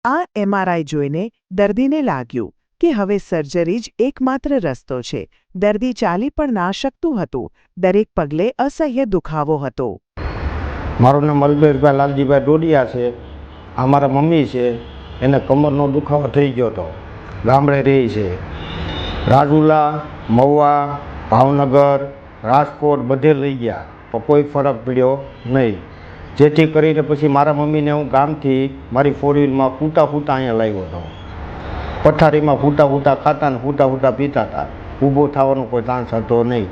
આ MRI જોઈને દર્દીને લાગ્યું કે હવે સર્જરી જ એકમાત્ર રસ્તો છે. દર્દી ચાલી પણ ના શકતું હતું. દરેક પગલે અસહ્ય દુખાવો હતો. મારું નામ અલ્પેશભાઈ લાલજીભાઈ ડોડિયા છે. આ મારા મમ્મી છે. એને કમરનો દુખાવો થઈ ગયો હતો. ગામડે રહી છે. રાજુલા, મહુવા, ભાવનગર, રાજકોટ બધે લઈ ગયા તો કોઈ ફરક પડ્યો નહીં. જેથી કરીને પછી મારા મમ્મીને હું ગામથી મારી ફોર વ્હીલમાં ફૂટા અહીંયા લાવ્યો હતો. પથારીમાં ફૂટા ખાતા ને ફૂટા પીતા હતા. ઊભો થવાનો કોઈ ચાન્સ હતો નહીં.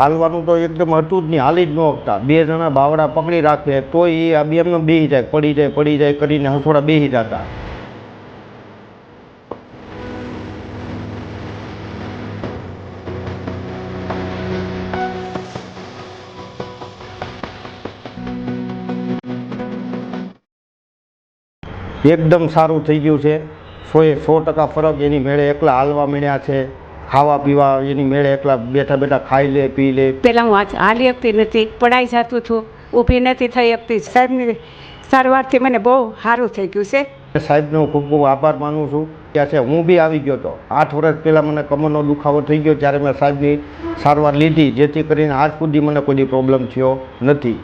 હાલવાનું તો એકદમ હતું જ નહીં. હાલી જ ન શકતા. 2 જણા બાવડા પકડી રાખે તોય એ આ બેમને બેસી જાય, પડી જાય કરીને હસોડા બેસી જતા. એકદમ સારું થઈ ગયું છે. 100% ફરક એની મેળે એકલા હાલવા મળ્યા છે. ખાવા પીવા એની મેળે એકલા બેઠા ખાઈ લે પી લે. પહેલાં હું હાલી શકતી નથી, પડાઈ જતું હતું, ઊભી નથી થઈ શકતી. સાહેબની સારવારથી મને બહુ સારું થઈ ગયું છે. સાહેબનો ખૂબ આભાર માનું છું. ત્યાં છે હું બી આવી ગયો હતો. 8 વર્ષ પહેલાં મને કમરનો દુખાવો થઈ ગયો ત્યારે મેં સાહેબની સારવાર લીધી, જેથી કરીને આજ સુધી મને કોઈ પ્રોબ્લેમ થયો નથી.